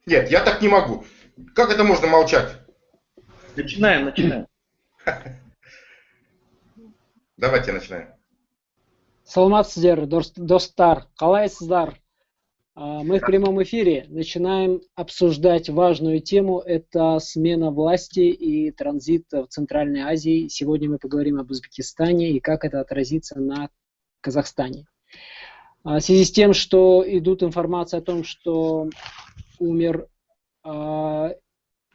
Нет, я так не могу. Как это можно молчать? Начинаем. Давайте начинаем. Саламатсыздер, достар, қалайсыздар? Мы в прямом эфире начинаем обсуждать важную тему. Это смена власти и транзит в Центральной Азии. Сегодня мы поговорим об Узбекистане и как это отразится на Казахстане. В связи с тем, что идут информация о том, что умер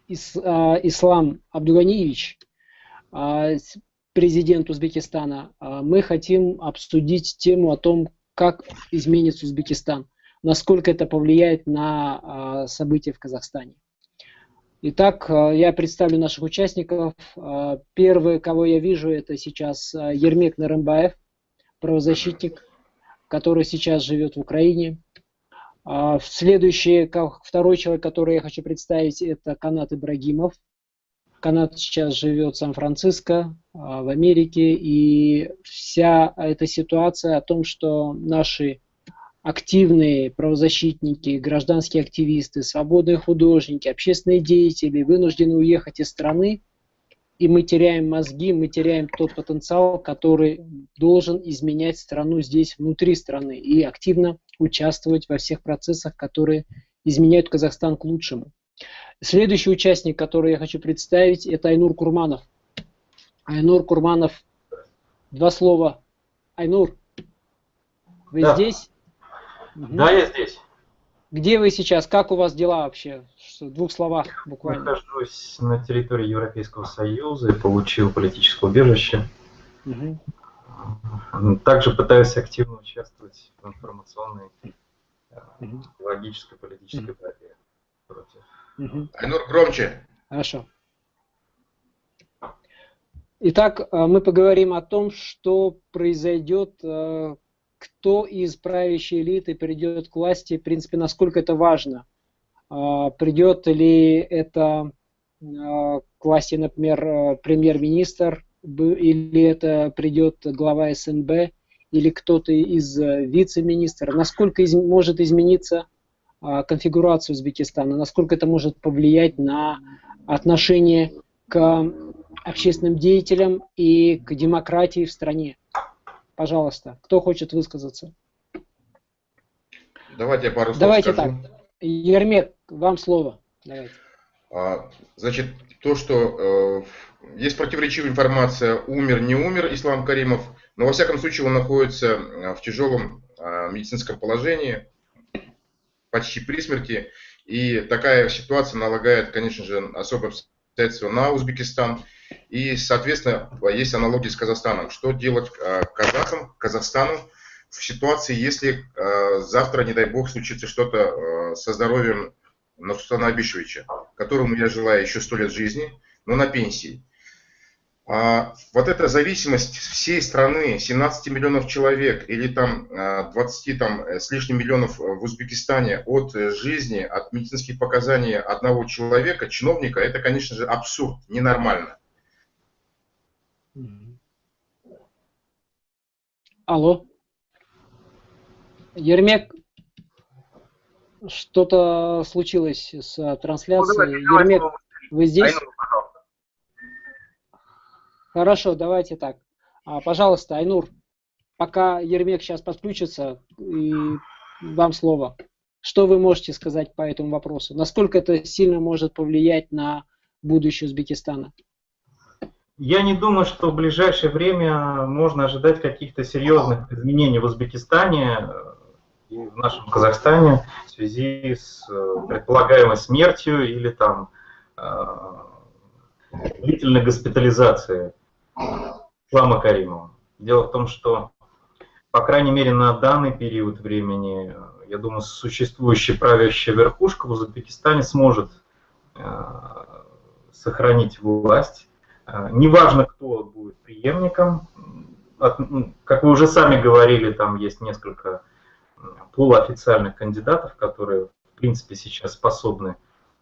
Ислам Абдуганиевич, президент Узбекистана, мы хотим обсудить тему о том, как изменится Узбекистан, насколько это повлияет на события в Казахстане. Итак, я представлю наших участников. Первый, кого я вижу, это сейчас Ермек Нарымбаев, правозащитник, который сейчас живет в Украине. Следующий, второй человек, который я хочу представить, это Канат Ибрагимов. Канат сейчас живет в Сан-Франциско, в Америке, и вся эта ситуация о том, что наши активные правозащитники, гражданские активисты, свободные художники, общественные деятели вынуждены уехать из страны, и мы теряем мозги, мы теряем тот потенциал, который должен изменять страну здесь, внутри страны, и активно участвовать во всех процессах, которые изменяют Казахстан к лучшему. Следующий участник, который я хочу представить, это Айнур Курманов. Айнур Курманов, два слова. Айнур, вы здесь? Да, я здесь. Где вы сейчас? Как у вас дела вообще? В двух словах буквально. Нахожусь на территории Европейского Союза и получил политическое убежище. Также пытаюсь активно участвовать в информационной, логической, политической борьбе против. Айнур, громче. Хорошо. Итак, мы поговорим о том, что произойдет, кто из правящей элиты придет к власти, в принципе, насколько это важно. Придет ли это к власти, например, премьер-министр, или это придет глава СНБ, или кто-то из вице-министров. Насколько может измениться конфигурацию Узбекистана, насколько это может повлиять на отношение к общественным деятелям и к демократии в стране. Пожалуйста, кто хочет высказаться? Давайте я пару слов Давайте скажу. так. Ермек, вам слово. Давайте. Значит, то, что есть противоречивая информация, умер, не умер Ислам Каримов, но во всяком случае он находится в тяжелом медицинском положении, почти при смерти, и такая ситуация налагает, конечно же, особое обстоятельство на Узбекистан, и, соответственно, есть аналогии с Казахстаном. Что делать казахам, Казахстану в ситуации, если завтра, не дай бог, случится что-то со здоровьем Нурсултана Абишевича, которому я желаю еще 100 лет жизни, но на пенсии. Вот эта зависимость всей страны, 17 миллионов человек или там 20 с лишним миллионов в Узбекистане от жизни, от медицинских показаний одного человека, чиновника, это, конечно же, абсурд, ненормально. Алло. Ермек, что-то случилось с трансляцией. Ермек, вы здесь? Хорошо, давайте так. Пожалуйста, Айнур, пока Ермек сейчас подключится, и вам слово. Что вы можете сказать по этому вопросу? Насколько это сильно может повлиять на будущее Узбекистана? Я не думаю, что в ближайшее время можно ожидать каких-то серьезных изменений в Узбекистане и в нашем Казахстане в связи с предполагаемой смертью или там длительной госпитализацией Ислама Каримова. Дело в том, что, по крайней мере, на данный период времени, я думаю, существующая правящая верхушка в Узбекистане сможет сохранить власть. Неважно, кто будет преемником. Как вы уже сами говорили, там есть несколько полуофициальных кандидатов, которые, в принципе, сейчас способны,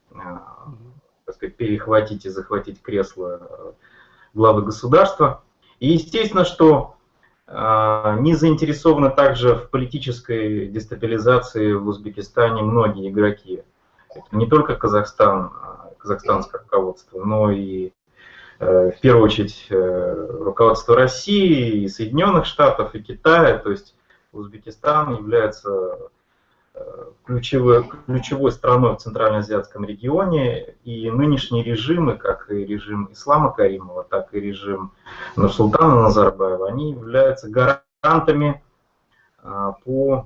так сказать, перехватить и захватить кресло главы государства. И естественно, что не заинтересованы также в политической дестабилизации в Узбекистане многие игроки. Это не только Казахстан, казахстанское руководство, но и в первую очередь руководство России, и Соединенных Штатов, и Китая. То есть Узбекистан является ключевой страной в Центральноазиатском регионе, и нынешние режимы, как и режим Ислама Каримова, так и режим Нурсултана Назарбаева, они являются гарантами по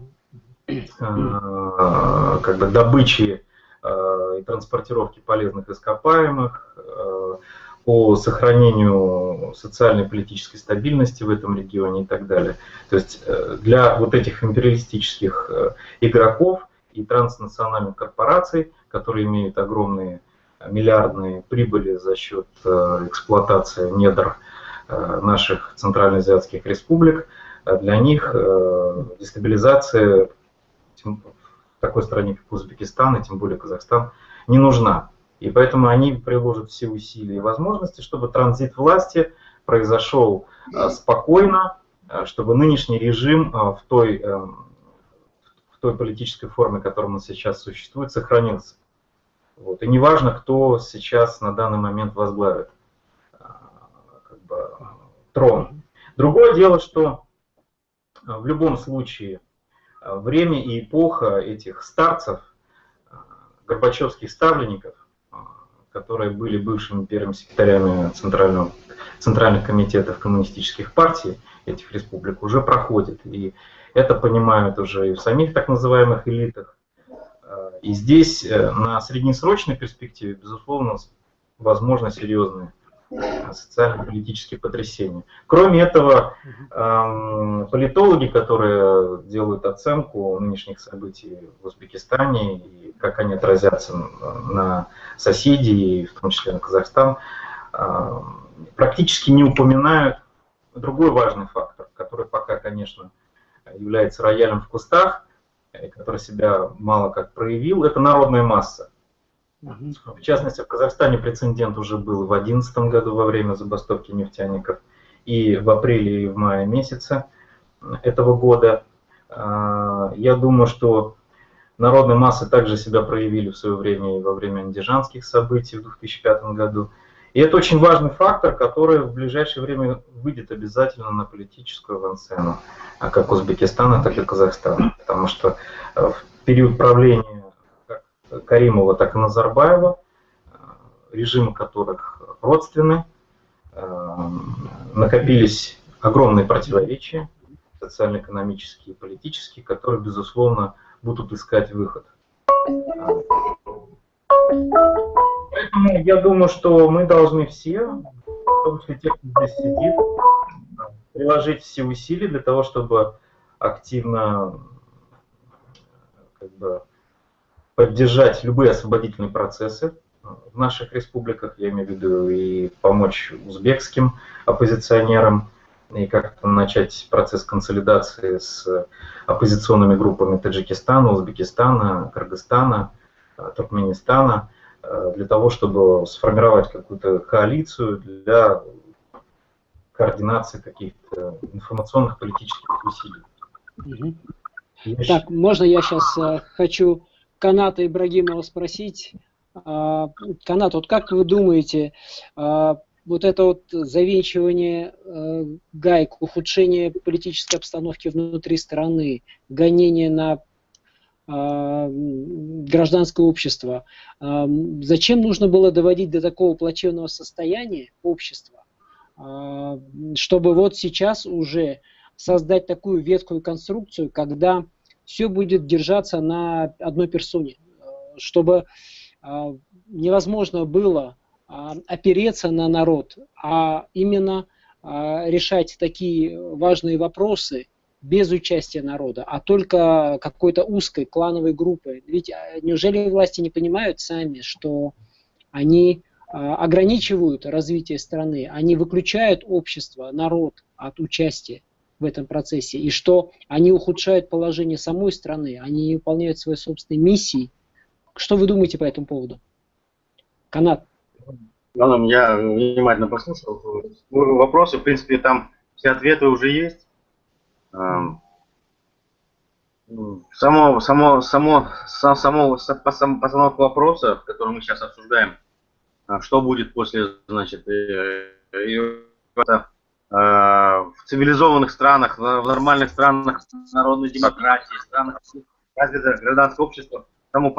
как бы добыче и транспортировке полезных ископаемых, по сохранению социальной и политической стабильности в этом регионе и так далее. То есть для вот этих империалистических игроков и транснациональных корпораций, которые имеют огромные миллиардные прибыли за счет эксплуатации недр наших центральноазиатских республик, для них дестабилизация в такой стране, как Узбекистан, и тем более Казахстан, не нужна. И поэтому они приложат все усилия и возможности, чтобы транзит власти произошел спокойно, чтобы нынешний режим в той политической форме, которая у нас сейчас существует, сохранился. Вот. И неважно, кто сейчас на данный момент возглавит как бы трон. Другое дело, что в любом случае время и эпоха этих старцев, горбачевских ставленников, которые были бывшими первыми секретарями центральных комитетов коммунистических партий этих республик, уже проходит. И это понимают уже и в самих так называемых элитах. И здесь на среднесрочной перспективе, безусловно, возможно серьезные социально-политические потрясения. Кроме этого, политологи, которые делают оценку нынешних событий в Узбекистане и как они отразятся на соседей, в том числе на Казахстан, практически не упоминают другой важный фактор, который пока, конечно, является роялем в кустах, и который себя мало как проявил, это народная масса. В частности, в Казахстане прецедент уже был в 2011 году во время забастовки нефтяников и в апреле и в мае месяце этого года. Я думаю, что народные массы также себя проявили в свое время и во время андижанских событий в 2005 году. И это очень важный фактор, который в ближайшее время выйдет обязательно на политическую авансцену, как Узбекистана, так и Казахстана. Потому что в период правления Каримова, так и Назарбаева, режимы которых родственны, накопились огромные противоречия, социально-экономические и политические, которые, безусловно, будут искать выход. Поэтому я думаю, что мы должны все, в том числе те, кто здесь сидит, приложить все усилия для того, чтобы активно как бы поддержать любые освободительные процессы в наших республиках, я имею в виду и помочь узбекским оппозиционерам, и как-то начать процесс консолидации с оппозиционными группами Таджикистана, Узбекистана, Кыргызстана, Туркменистана, для того, чтобы сформировать какую-то коалицию для координации каких-то информационных политических усилий. Так, можно я сейчас хочу Каната Ибрагимова спросить? Канат, вот как вы думаете, вот это вот завинчивание гаек, ухудшение политической обстановки внутри страны, гонение на гражданское общество, зачем нужно было доводить до такого плачевного состояния общества, чтобы вот сейчас уже создать такую ветхую конструкцию, когда все будет держаться на одной персоне, чтобы невозможно было опереться на народ, а именно решать такие важные вопросы без участия народа, а только какой-то узкой клановой группой. Ведь неужели власти не понимают сами, что они ограничивают развитие страны, они выключают общество, народ от участия в этом процессе, и что они ухудшают положение самой страны, они не выполняют свои собственные миссии? Что вы думаете по этому поводу? Канат. Я внимательно послушал вопросы. В принципе, там все ответы уже есть. постановка вопроса, который мы сейчас обсуждаем, что будет после, значит, в цивилизованных странах, в нормальных странах народной демократии, странах развитого гражданского общества, само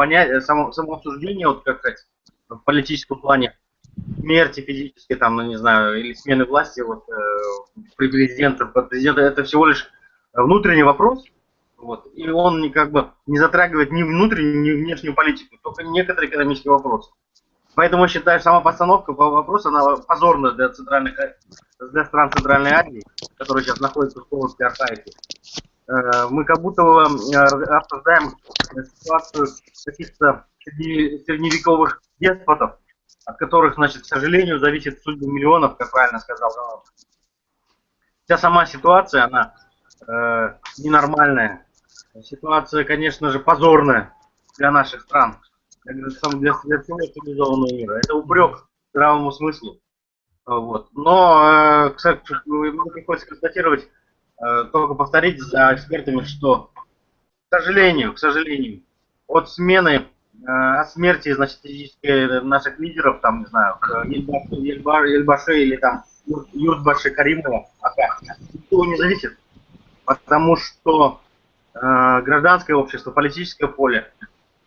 обсуждение, вот как сказать, в политическом плане смерти физической, там, ну не знаю, или смены власти вот, при президенте, это всего лишь внутренний вопрос, вот, и он как бы не затрагивает ни внутреннюю, ни внешнюю политику, только некоторые экономические вопросы. Поэтому я считаю, сама постановка вопроса, она позорная для стран Центральной Азии, которые сейчас находятся в полностью архаике. Мы как будто обсуждаем ситуацию каких-то средневековых деспотов, от которых, значит, к сожалению, зависит судьба миллионов, как правильно сказал. Вся сама ситуация, она ненормальная. Ситуация, конечно же, позорная для наших стран, для всего цивилизованного мира. Это упрек здравому смыслу. Вот. Но, кстати, мне приходится констатировать, только повторить за экспертами, что, к сожалению, от смены, от смерти, значит, физической наших лидеров, там, не знаю, Ельбаши или там Юртбаши Каримова, никто не зависит, потому что гражданское общество, политическое поле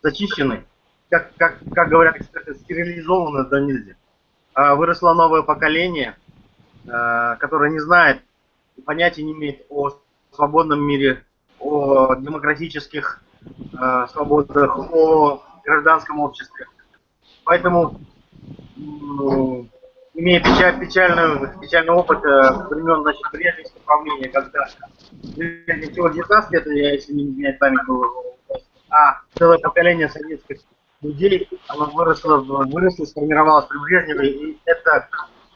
зачищены, как говорят эксперты, стерилизованы до нельзя. Выросло новое поколение, которое не знает, понятия не имеет о свободном мире, о демократических свободах, о гражданском обществе. Поэтому, имея печальный опыт времен, значит, брежневского правления, когда всего 19 лет, если не изменяет память, было, целое поколение советских людей, оно выросло, сформировалось при Брежневе, и это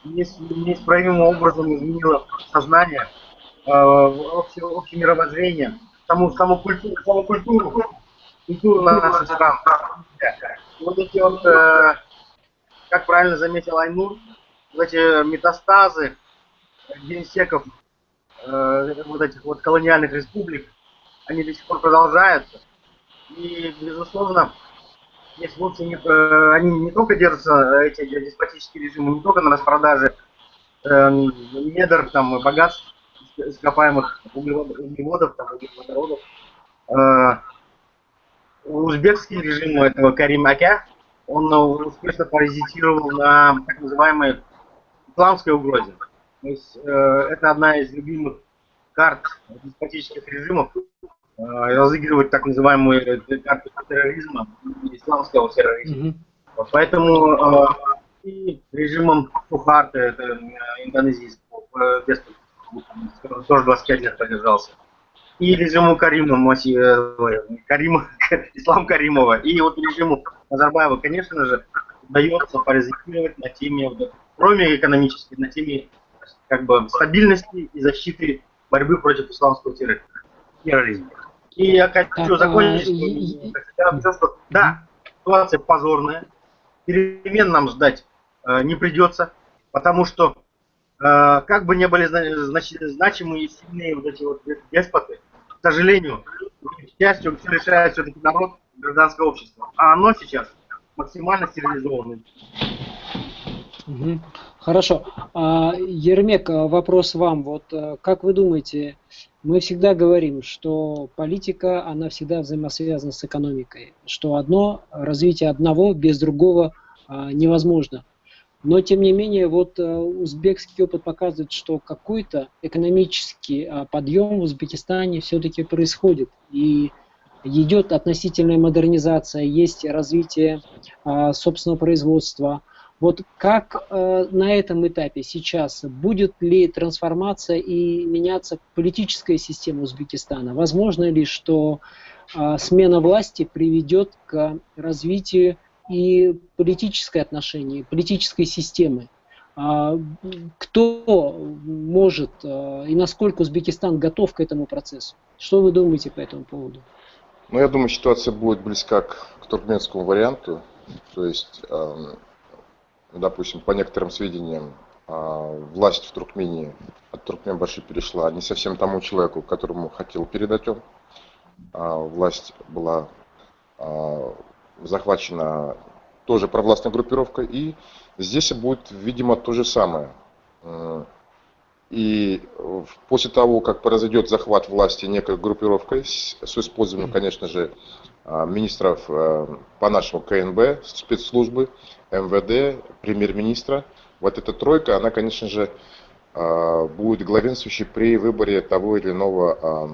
неисправимым образом изменило сознание, общее мировоззрение, саму культуру наших стран. Вот эти вот, как правильно заметил Айнур, вот эти метастазы генсеков вот этих вот колониальных республик, они до сих пор продолжаются. И, безусловно, здесь вовсе они не только держатся, эти деспотические режимы, не только на распродаже недр, там, богатств ископаемых углеводов, там, углеводородов. Узбекский режим этого Карим Ака, он успешно паразитировал на так называемой исламской угрозе. То есть это одна из любимых карт деспотических режимов, разыгрывать так называемую карту терроризма, исламского терроризма. Вот поэтому и режимом Сухарты, это индонезийского, тоже 25 лет продержался, и режиму Ислам Каримова, и вот режиму Назарбаева, конечно же, удается паразитировать на теме, кроме экономической, на теме как бы стабильности и защиты борьбы против исламского терроризма. И я хочу закончить, что да, ситуация позорная, перемен нам ждать не придется, потому что как бы не были значимые и сильные вот эти вот деспоты, к сожалению, к счастью, все решает все-таки народ, гражданское общество, а оно сейчас максимально стерилизовано. Хорошо. Ермек, вопрос вам. Вот как вы думаете, мы всегда говорим, что политика, она всегда взаимосвязана с экономикой, что развитие одного без другого невозможно. Но, тем не менее, вот узбекский опыт показывает, что какой-то экономический подъем в Узбекистане все-таки происходит. И идет относительная модернизация, есть развитие собственного производства. Вот как на этом этапе сейчас, будет ли трансформация и меняться политическая система Узбекистана? Возможно ли, что смена власти приведет к развитию и политическое отношение, политической системы? Кто может и насколько Узбекистан готов к этому процессу? Что вы думаете по этому поводу? Ну, я думаю, ситуация будет близка к туркменскому варианту. То есть, допустим, по некоторым сведениям, власть в Туркмении от Туркменбаши перешла не совсем тому человеку, которому хотел передать он. власть была захвачена тоже провластной группировкой, и здесь будет, видимо, то же самое. И после того, как произойдет захват власти некой группировкой с использованием, конечно же, министров по нашему КНБ, спецслужбы, МВД, премьер-министра, вот эта тройка, она, конечно же, будет главенствующей при выборе того или иного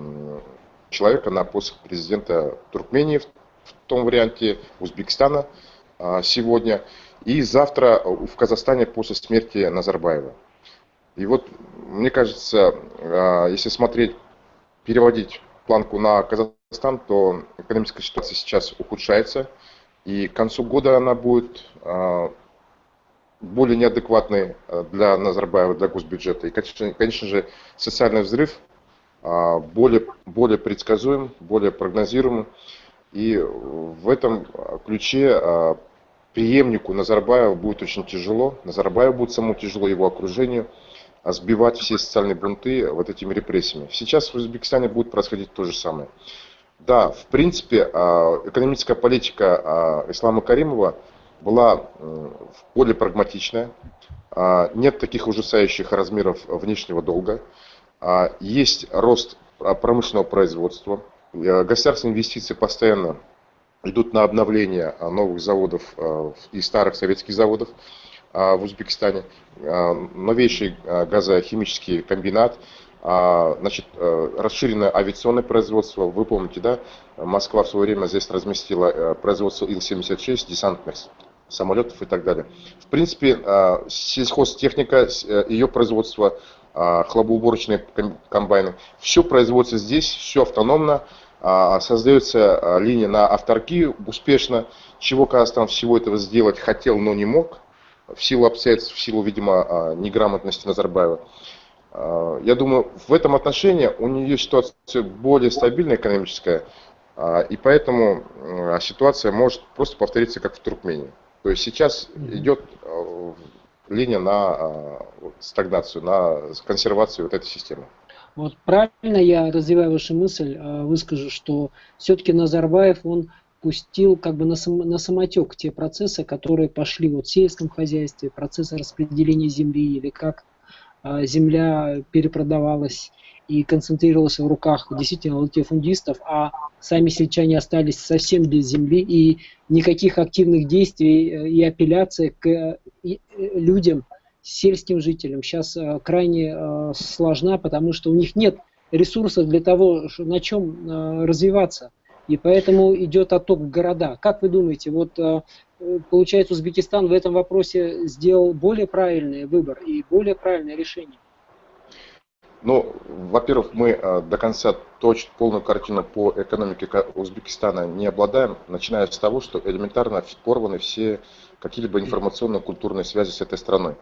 человека на пост президента Туркмении в том варианте, Узбекистана сегодня, и завтра в Казахстане после смерти Назарбаева. И вот, мне кажется, если смотреть, переводить планку на Казахстан, то экономическая ситуация сейчас ухудшается, и к концу года она будет более неадекватной для Назарбаева, для госбюджета. И, конечно же, социальный взрыв более предсказуем, более прогнозируем. И в этом ключе преемнику Назарбаева будет очень тяжело. Назарбаеву будет самому тяжело, его окружению, сбивать все социальные бунты вот этими репрессиями. Сейчас в Узбекистане будет происходить то же самое. Да, в принципе, экономическая политика Ислама Каримова была более прагматичная. Нет таких ужасающих размеров внешнего долга. Есть рост промышленного производства. Государственные инвестиции постоянно идут на обновление новых заводов и старых советских заводов в Узбекистане. Новейший газохимический комбинат, значит, расширенное авиационное производство. Вы помните, да, Москва в свое время здесь разместила производство Ил-76, десантных самолетов и так далее. В принципе, сельхозтехника, ее производство, хлебоуборочные комбайны, все производится здесь, все автономно, создается линия на авторки успешно, чего Казахстан всего этого сделать хотел, но не мог, в силу обстоятельств, в силу, видимо, неграмотности Назарбаева. Я думаю, в этом отношении у нее ситуация более стабильная экономическая, и поэтому ситуация может просто повториться, как в Туркмении. То есть сейчас идет линия на стагнацию, на консервацию вот этой системы. Вот правильно я, развивая вашу мысль, выскажу, что все-таки Назарбаев, он пустил как бы на самотек те процессы, которые пошли вот в сельском хозяйстве, процессы распределения земли, или как земля перепродавалась и концентрировалась в руках действительно латифундистов, а сами сельчане остались совсем без земли, и никаких активных действий и апелляций к людям, сельским жителям сейчас крайне сложна, потому что у них нет ресурсов для того, на чем развиваться. И поэтому идет отток в города. Как вы думаете, вот получается, Узбекистан в этом вопросе сделал более правильный выбор и более правильное решение? Ну, во-первых, мы до конца полную картину по экономике Узбекистана не обладаем, начиная с того, что элементарно порваны все какие-либо информационно-культурные связи с этой страной.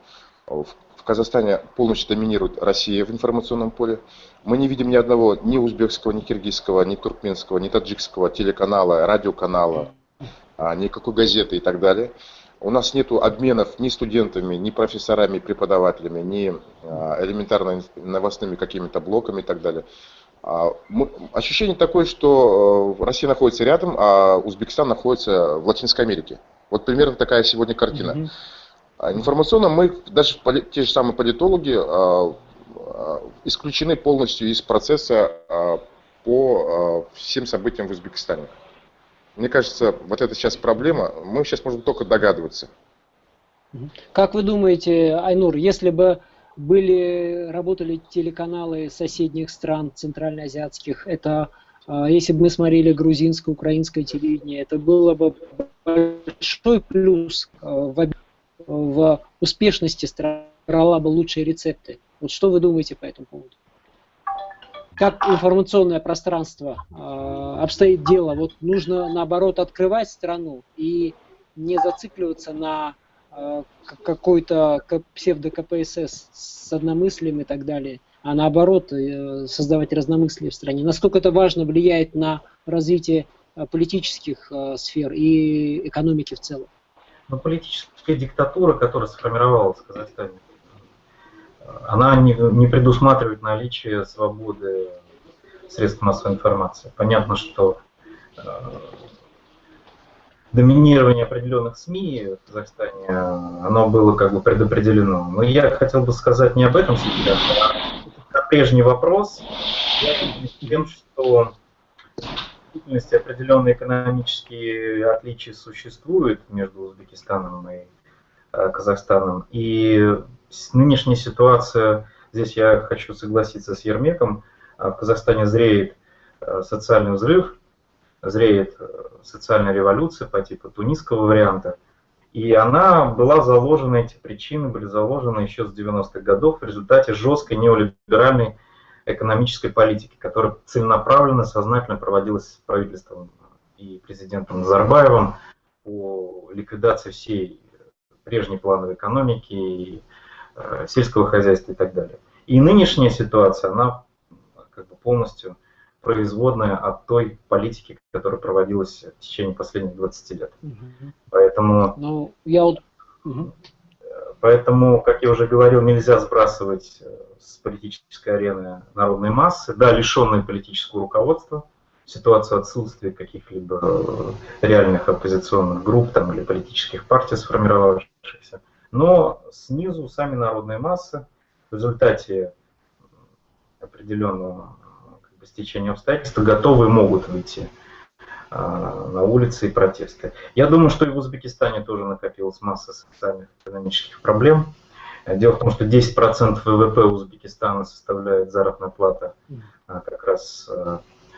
В Казахстане полностью доминирует Россия в информационном поле. Мы не видим ни одного ни узбекского, ни киргизского, ни туркменского, ни таджикского телеканала, радиоканала, никакой газеты и так далее. У нас нет обменов ни студентами, ни профессорами, преподавателями, ни элементарно новостными какими-то блоками и так далее. Ощущение такое, что Россия находится рядом, а Узбекистан находится в Латинской Америке. Вот примерно такая сегодня картина. Информационно мы, даже те же самые политологи, исключены полностью из процесса по всем событиям в Узбекистане. Мне кажется, вот это сейчас проблема, мы сейчас можем только догадываться. Как вы думаете, Айнур, если бы работали телеканалы соседних стран, центральноазиатских, это, если бы мы смотрели грузинское, украинское телевидение, это было бы большой плюс в успешности страны, брала бы лучшие рецепты. Вот что вы думаете по этому поводу? Как информационное пространство обстоит дело? Вот нужно, наоборот, открывать страну и не зацикливаться на какой-то псевдо-КПСС с одномыслием и так далее, а наоборот, создавать разномыслие в стране. Насколько это важно влияет на развитие политических сфер и экономики в целом? Но политическая диктатура, которая сформировалась в Казахстане, она не предусматривает наличие свободы средств массовой информации. Понятно, что доминирование определенных СМИ в Казахстане, оно было как бы предопределено. Но я хотел бы сказать не об этом сейчас, а прежний вопрос, связанный с тем, что в действительности определенные экономические отличия существуют между Узбекистаном и Казахстаном. И нынешняя ситуация, здесь я хочу согласиться с Ермеком, в Казахстане зреет социальный взрыв, зреет социальная революция по типу тунисского варианта. И она была заложена, эти причины были заложены еще с 90-х годов в результате жесткой неолиберальной экономической политики, которая целенаправленно, сознательно проводилась правительством и президентом Назарбаевым по ликвидации всей прежней плановой экономики, и сельского хозяйства и так далее. И нынешняя ситуация, она как бы полностью производная от той политики, которая проводилась в течение последних 20 лет. Поэтому, поэтому, как я уже говорил, нельзя сбрасывать с политической арены народной массы, да, лишенные политического руководства, ситуацию отсутствия каких-либо реальных оппозиционных групп там, или политических партий, сформировавшихся, но снизу сами народные массы в результате определенного стечения обстоятельств готовы и могут выйти на улицы и протесты. Я думаю, что и в Узбекистане тоже накопилась масса социальных и экономических проблем. Дело в том, что 10% ВВП Узбекистана составляет заработная плата как раз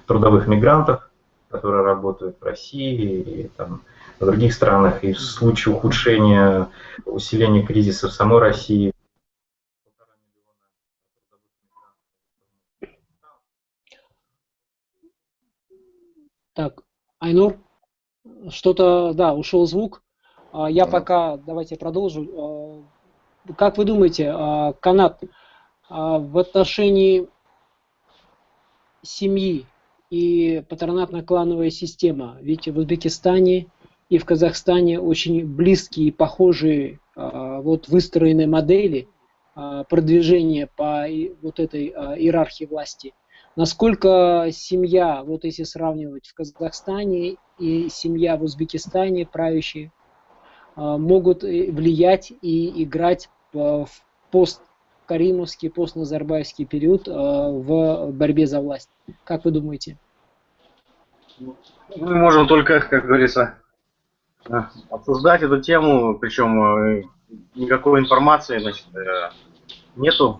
трудовых мигрантов, которые работают в России и там, в других странах. И в случае ухудшения, усиления кризиса в самой России, Так, Айнур, что-то, да, ушел звук. Я пока, давайте продолжу. Как вы думаете, Канат, в отношении семьи и патронатно-клановая система, ведь в Узбекистане и в Казахстане очень близкие и похожие вот выстроенные модели продвижения по вот этой иерархии власти. Насколько семья, вот если сравнивать в Казахстане и семья в Узбекистане, правящие, могут влиять и играть в посткаримовский, постназарбаевский период в борьбе за власть? Как вы думаете? Мы можем только, как говорится, обсуждать эту тему, причем никакой информации, значит, нету.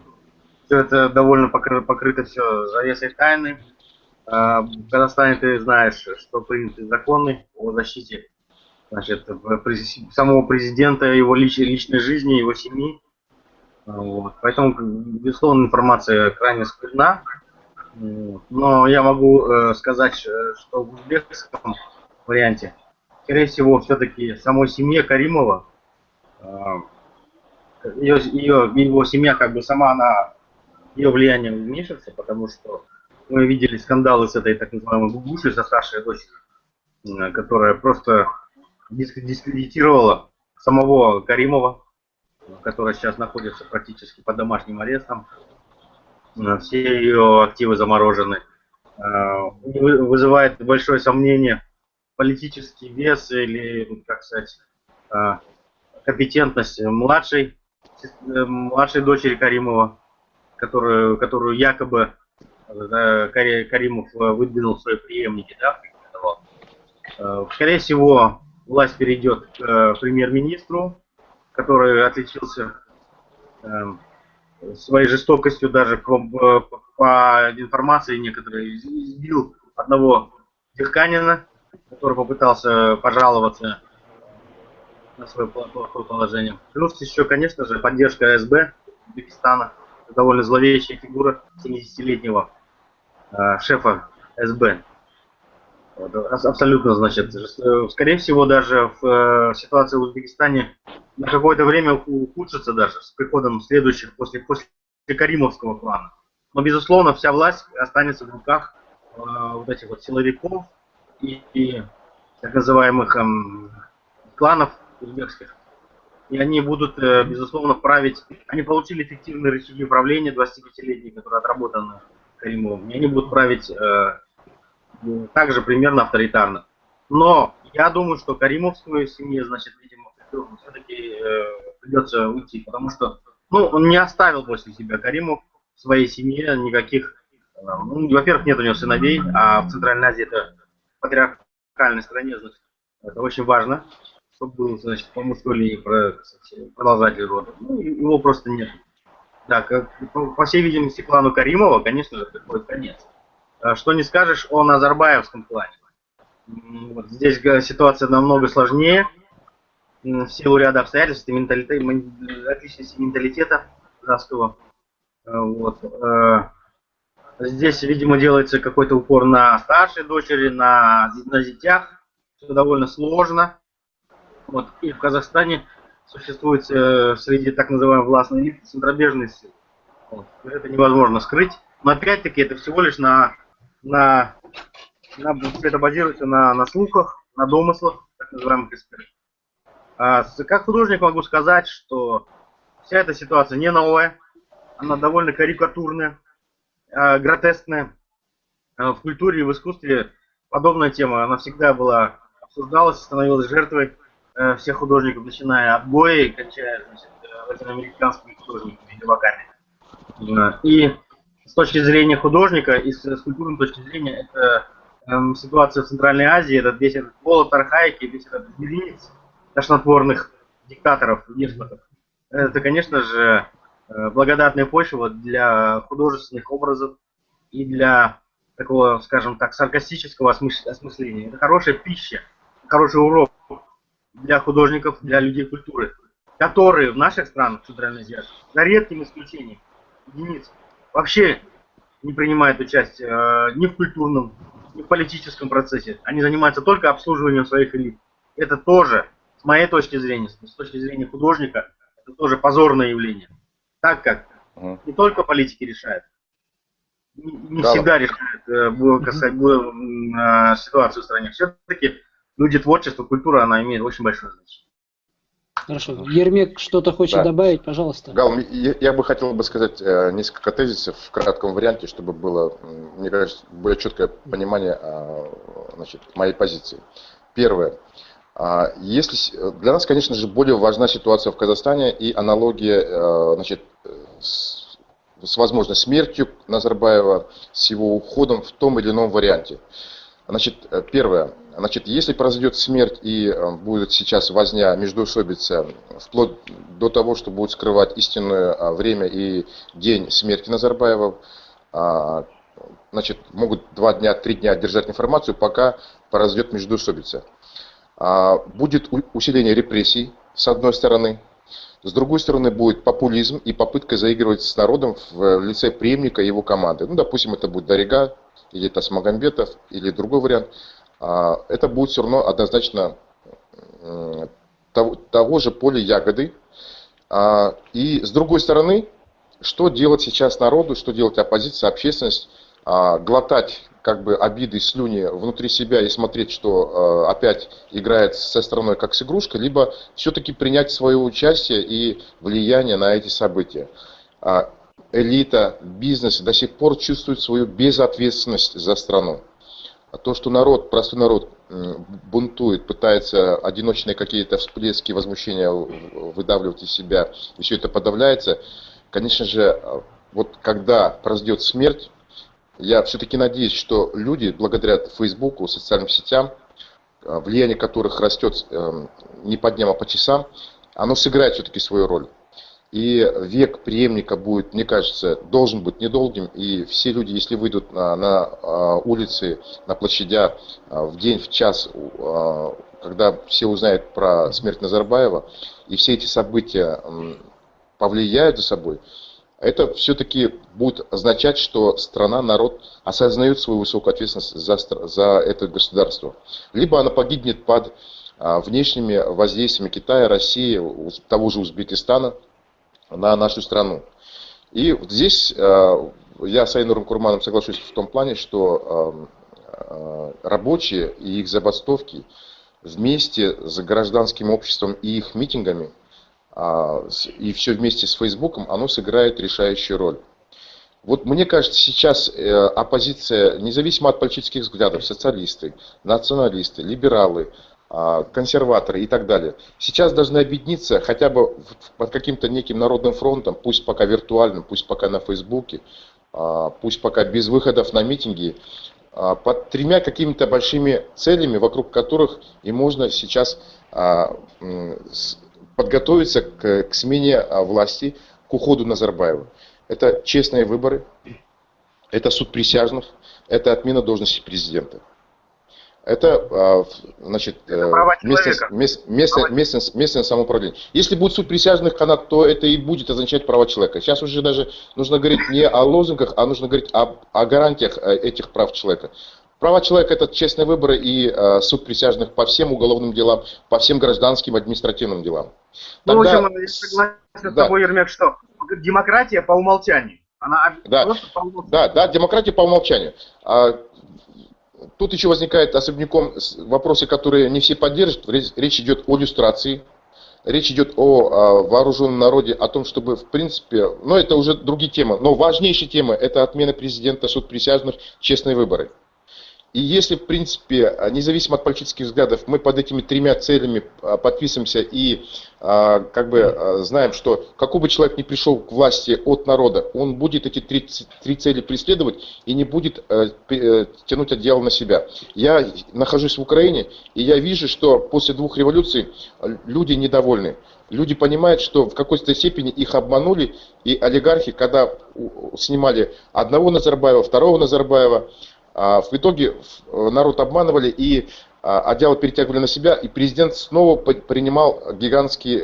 Все это довольно покрыто все завесой тайны. В Казахстане ты знаешь, что приняты законы о защите, значит, самого президента, его личной жизни, его семьи. Вот. Поэтому, безусловно, информация крайне скудна. Но я могу сказать, что в узбекском варианте, скорее всего, все-таки самой семье Каримова, его семья, как бы сама она, ее влияние уменьшится, потому что мы видели скандалы с этой так называемой Гугушей, со старшей дочерью, которая просто дискредитировала самого Каримова, который сейчас находится практически под домашним арестом. Все ее активы заморожены. Вызывает большое сомнение политический вес или, как сказать, компетентность младшей дочери Каримова, которую якобы Каримов выдвинул в свои преемники, да? Скорее всего, власть перейдет к премьер-министру, который отличился своей жестокостью, даже по информации некоторой избил одного дихканина, который попытался пожаловаться на свое плохое положение. Плюс еще, конечно же, поддержка СБ Узбекистана, довольно зловещая фигура 70-летнего шефа СБ. Вот, абсолютно, значит, скорее всего, даже в ситуации в Узбекистане на какое-то время ухудшится даже с приходом следующих после Каримовского клана. Но, безусловно, вся власть останется в руках вот этих вот силовиков и так называемых кланов узбекских. И они будут, безусловно, править. Они получили эффективные рычаги управления 25-летние, которые отработаны Каримовым, и они будут править также примерно авторитарно. Но я думаю, что каримовскую семье, значит, видимо, все-таки придется уйти, потому что, ну, он не оставил после себя Каримов в своей семье никаких, ну, во-первых, нет у него сыновей, а в Центральной Азии это патриархальной стране, значит, это очень важно, чтобы был, значит, по мужской линии продолжатель рода. Ну, его просто нет. Да, по всей видимости, клану Каримова, конечно же, приходит конец. Что не скажешь о назарбаевском клане. Вот здесь ситуация намного сложнее в силу ряда обстоятельств и отличности менталитета казахского. Вот. Здесь, видимо, делается какой-то упор на старшей дочери, на зятях, что довольно сложно. Вот. И в Казахстане существует среди так называемой властной элиты центробежный ссыл. Вот. Это невозможно скрыть. Но опять-таки это всего лишь это базируется на слухах, на домыслах, так называемых экспертов. Как художник могу сказать, что вся эта ситуация не новая, она довольно карикатурная, гротескная. В культуре и в искусстве подобная тема, она всегда была обсуждалась, становилась жертвой всех художников, начиная от Гои и кончая, значит, латиноамериканскими художниками и леваками. И с точки зрения художника и с культурной точки зрения, это ситуация в Центральной Азии, это весь этот голод архаики, весь этот зверинец тошнотворных диктаторов, деспотов. Это, конечно же, благодатная почва для художественных образов и для такого, скажем так, саркастического осмысления. Это хорошая пища, хороший урок для художников, для людей культуры, которые в наших странах Центральной Азии, за редким исключением, единиц, вообще не принимают участие ни в культурном, ни в политическом процессе. Они занимаются только обслуживанием своих элит. Это тоже, с моей точки зрения, с точки зрения художника, это тоже позорное явление. Так как не только политики решают, не всегда решают ситуацию в стране. Все-таки люди творчества, культура, она имеет очень большое значение. Хорошо. Ермек что-то хочет добавить, пожалуйста. Гал, я бы хотел сказать несколько тезисов в кратком варианте, чтобы было, мне кажется, более четкое понимание, значит, моей позиции. Первое. Если для нас, конечно же, более важна ситуация в Казахстане и аналогия, значит, с возможной смертью Назарбаева, с его уходом в том или ином варианте. Значит, первое. Значит, если произойдет смерть и будет сейчас возня, междоусобица, вплоть до того, что будут скрывать истинное время и день смерти Назарбаева, значит, могут 2 дня, 3 дня держать информацию, пока произойдет междоусобица. Будет усиление репрессий, с одной стороны. С другой стороны, будет популизм и попытка заигрывать с народом в лице преемника и его команды. Ну, допустим, это будет Дарига, или Тасмагамбетов, или другой вариант. Это будет все равно однозначно того же поля ягоды. И с другой стороны, что делать сейчас народу, что делать оппозиция, общественность, глотать как бы обиды, слюни внутри себя и смотреть, что опять играет со страной как с игрушкой, либо все-таки принять свое участие и влияние на эти события. Элита, бизнес до сих пор чувствует свою безответственность за страну. А то, что народ, простой народ бунтует, пытается одиночные какие-то всплески возмущения выдавливать из себя, и все это подавляется, конечно же, вот когда произойдет смерть, я все-таки надеюсь, что люди, благодаря Фейсбуку, социальным сетям, влияние которых растет не по дням, а по часам, оно сыграет все-таки свою роль. И век преемника будет, мне кажется, должен быть недолгим. И все люди, если выйдут на улицы, на площадях в день, в час, когда все узнают про смерть Назарбаева, и все эти события повлияют за собой, это все-таки будет означать, что страна, народ осознает свою высокую ответственность за это государство. Либо она погибнет под внешними воздействиями Китая, России, того же Узбекистана на нашу страну. И вот здесь я с Айнуром Курманом соглашусь в том плане, что рабочие и их забастовки вместе с гражданским обществом и их митингами, и все вместе с Фейсбуком, оно сыграет решающую роль. Вот мне кажется, сейчас оппозиция, независимо от политических взглядов, социалисты, националисты, либералы, консерваторы и так далее, сейчас должны объединиться хотя бы под каким-то неким народным фронтом, пусть пока виртуальным, пусть пока на Фейсбуке, пусть пока без выходов на митинги, под тремя какими-то большими целями, вокруг которых и можно сейчас подготовиться к смене власти, к уходу Назарбаева. Это честные выборы, это суд присяжных, это отмена должности президента. Это, значит, местное самоуправление. Если будет суд присяжных, то это и будет означать права человека. Сейчас уже даже нужно говорить не о лозунгах, а нужно говорить о гарантиях этих прав человека. Права человека – это честные выборы и суд присяжных по всем уголовным делам, по всем гражданским, административным делам. Ну, в общем, я согласен с тобой, Ермек, что демократия по умолчанию. Она просто по умолчанию. Да, демократия по умолчанию. Тут еще возникает особняком вопросы, которые не все поддерживают. Речь идет о люстрации, речь идет о вооруженном народе, о том, чтобы, в принципе, но это уже другие темы. Но важнейшая тема – это отмена президента, суд присяжных, честные выборы. И если, в принципе, независимо от политических взглядов, мы под этими тремя целями подписываемся и знаем, что какой бы человек ни пришел к власти от народа, он будет эти три цели преследовать и не будет тянуть одеяло на себя. Я нахожусь в Украине, и я вижу, что после 2 революций люди недовольны. Люди понимают, что в какой-то степени их обманули, и олигархи, когда снимали одного Назарбаева, второго Назарбаева, в итоге народ обманывали и одеяло перетягивали на себя, и президент снова принимал гигантский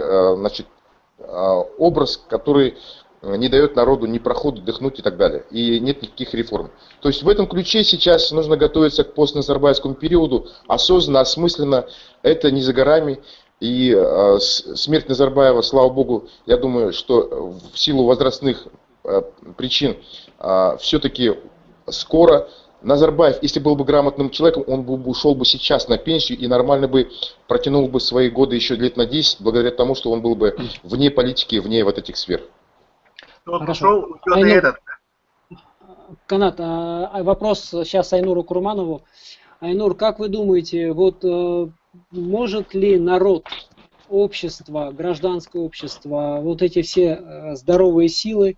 образ, который не дает народу ни проходу, дыхнуть и так далее. И нет никаких реформ. То есть в этом ключе сейчас нужно готовиться к постназарбаевскому периоду осознанно, осмысленно. Это не за горами. И смерть Назарбаева, слава богу, я думаю, что в силу возрастных причин все-таки скоро. Назарбаев, если был бы грамотным человеком, он бы ушел бы сейчас на пенсию и нормально бы протянул бы свои годы еще лет на 10, благодаря тому, что он был бы вне политики, вне вот этих сфер. Хорошо. Канат, вопрос сейчас Айнуру Курманову. Айнур, как вы думаете, вот может ли народ, общество, гражданское общество, вот эти все здоровые силы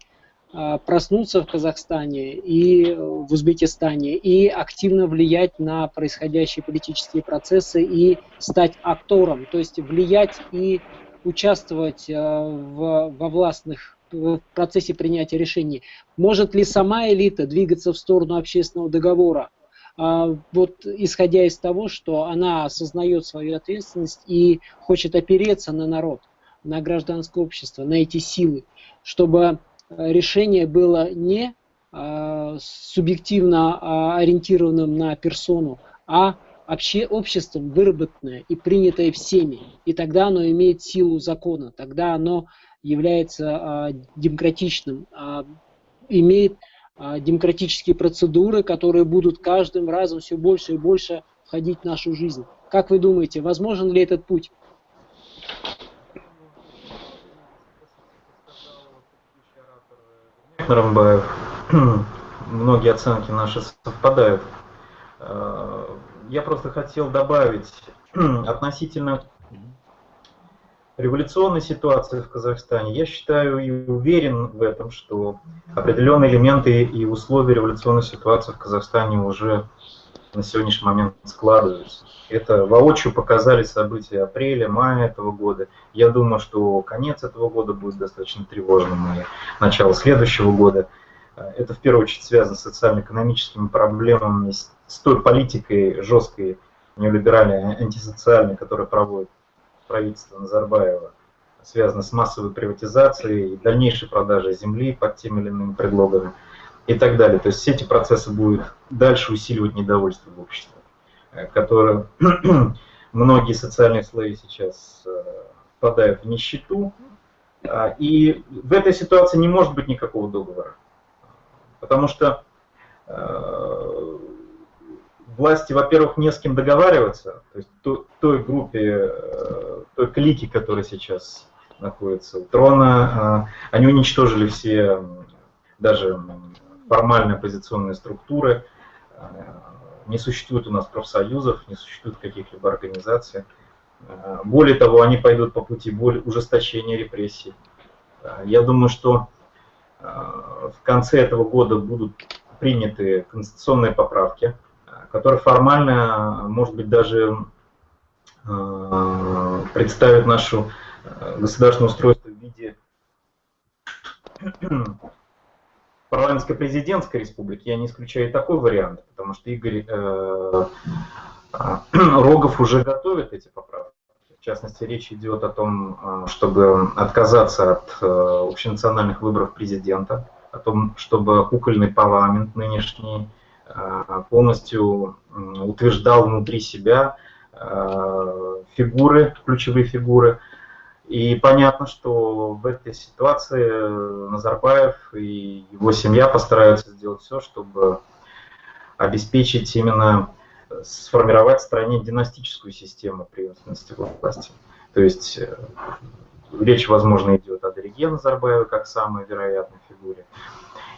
проснуться в Казахстане и в Узбекистане и активно влиять на происходящие политические процессы и стать актором, то есть влиять и участвовать в процессе принятия решений? Может ли сама элита двигаться в сторону общественного договора, вот исходя из того, что она осознает свою ответственность и хочет опереться на народ, на гражданское общество, на эти силы, чтобы решение было не субъективно ориентированным на персону, а обществом выработанное и принятое всеми. И тогда оно имеет силу закона, тогда оно является демократичным, имеет демократические процедуры, которые будут каждым разом все больше и больше входить в нашу жизнь. Как вы думаете, возможен ли этот путь? Рамбаев, многие оценки наши совпадают. Я просто хотел добавить относительно революционной ситуации в Казахстане. Я считаю и уверен в этом, что определенные элементы и условия революционной ситуации в Казахстане уже на сегодняшний момент складываются. Это воочию показали события апреля, мая этого года. Я думаю, что конец этого года будет достаточно тревожным, и начало следующего года. Это в первую очередь связано с социально-экономическими проблемами, с той политикой жесткой, неолиберальной, антисоциальной, которую проводит правительство Назарбаева, связано с массовой приватизацией и дальнейшей продажей земли под теми или иными предлогами и так далее. То есть все эти процессы будут дальше усиливать недовольство в обществе, которое многие социальные слои сейчас впадают в нищету. И в этой ситуации не может быть никакого договора. Потому что власти, во-первых, не с кем договариваться, то есть той группе, той клике, которая сейчас находится у трона, они уничтожили все, даже формальные оппозиционные структуры, не существует у нас профсоюзов, не существует каких-либо организаций. Более того, они пойдут по пути ужесточения репрессий. Я думаю, что в конце этого года будут приняты конституционные поправки, которые формально, может быть, даже представят нашу государственное устройство в виде парламентско-президентской республики. Я не исключаю такой вариант, потому что Игорь Рогов уже готовит эти поправки. В частности, речь идет о том, чтобы отказаться от общенациональных выборов президента, о том, чтобы кукольный парламент нынешний полностью утверждал внутри себя фигуры, ключевые фигуры. И понятно, что в этой ситуации Назарбаев и его семья постараются сделать все, чтобы обеспечить именно сформировать в стране династическую систему преемственности власти. То есть речь, возможно, идет о Дариге Назарбаеве как самой вероятной фигуре.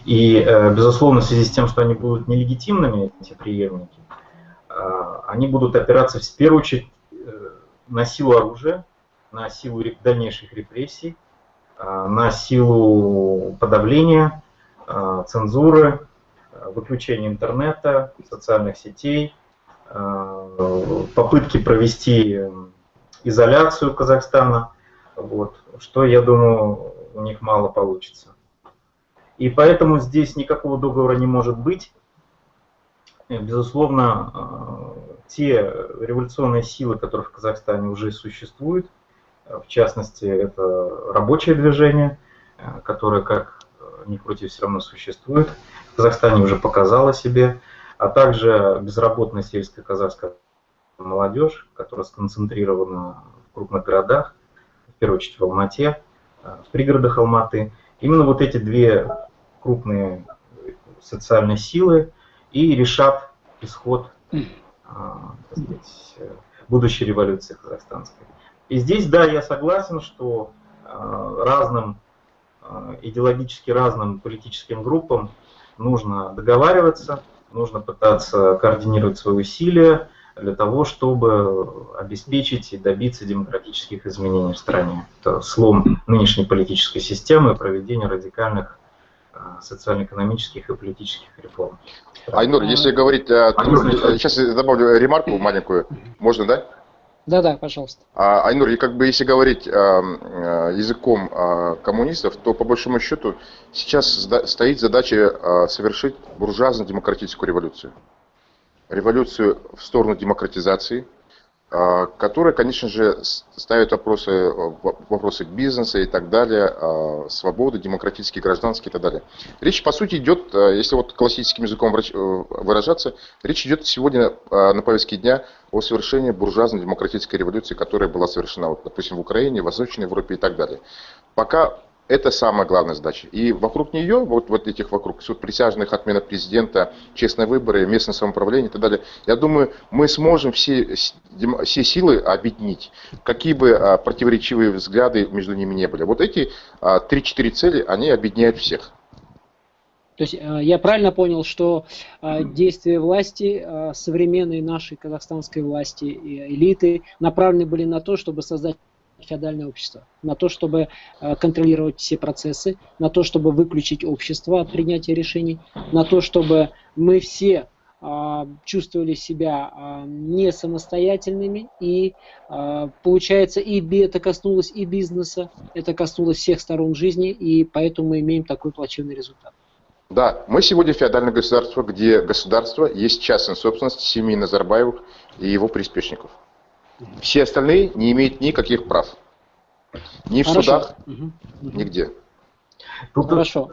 И, безусловно, в связи с тем, что они будут нелегитимными, эти преемники, они будут опираться в первую очередь на силу оружия, на силу дальнейших репрессий, на силу подавления, цензуры, выключения интернета, социальных сетей, попытки провести изоляцию Казахстана, вот, что, я думаю, у них мало получится. И поэтому здесь никакого договора не может быть. Безусловно, те революционные силы, которые в Казахстане уже существуют, в частности, это рабочее движение, которое, как ни крути, все равно существует, в Казахстане уже показало себе, а также безработная сельская казахская молодежь, которая сконцентрирована в крупных городах, в первую очередь в Алмате, в пригородах Алматы. Именно вот эти две крупные социальные силы и решат исход, так сказать, будущей революции казахстанской. И здесь, да, я согласен, что разным, идеологически разным политическим группам нужно договариваться, нужно пытаться координировать свои усилия для того, чтобы обеспечить и добиться демократических изменений в стране. Это слом нынешней политической системы и проведение радикальных социально-экономических и политических реформ. Айнур, если говорить, сейчас я добавлю ремарку маленькую, можно, да? Да, пожалуйста. Айнур, и как бы если говорить языком коммунистов, то по большому счету сейчас стоит задача совершить буржуазно-демократическую революцию. Революцию в сторону демократизации, которая, конечно же, ставит вопросы бизнеса и так далее, свободы, демократические, гражданские и так далее. Речь, по сути, идет, если вот классическим языком выражаться, речь идет сегодня на повестке дня о совершении буржуазно-демократической революции, которая была совершена, вот, допустим, в Украине, в Восточной Европе и так далее. Пока это самая главная задача. И вокруг нее, вот этих вокруг суд присяжных, отмена президента, честные выборы, местное самоуправление и так далее, я думаю, мы сможем все силы объединить, какие бы противоречивые взгляды между ними не были. Вот эти 3-4 цели, они объединяют всех. То есть я правильно понял, что действия власти, современной нашей казахстанской власти и элиты направлены были на то, чтобы создать феодальное общество, на то, чтобы контролировать все процессы, на то, чтобы выключить общество от принятия решений, на то, чтобы мы все чувствовали себя не самостоятельными, и получается, это коснулось и бизнеса, это коснулось всех сторон жизни, и поэтому мы имеем такой плачевный результат. Да, мы сегодня феодальное государство, где государство есть частная собственность семьи Назарбаевых и его приспешников. Все остальные не имеют никаких прав. Ни в судах, нигде. Хорошо.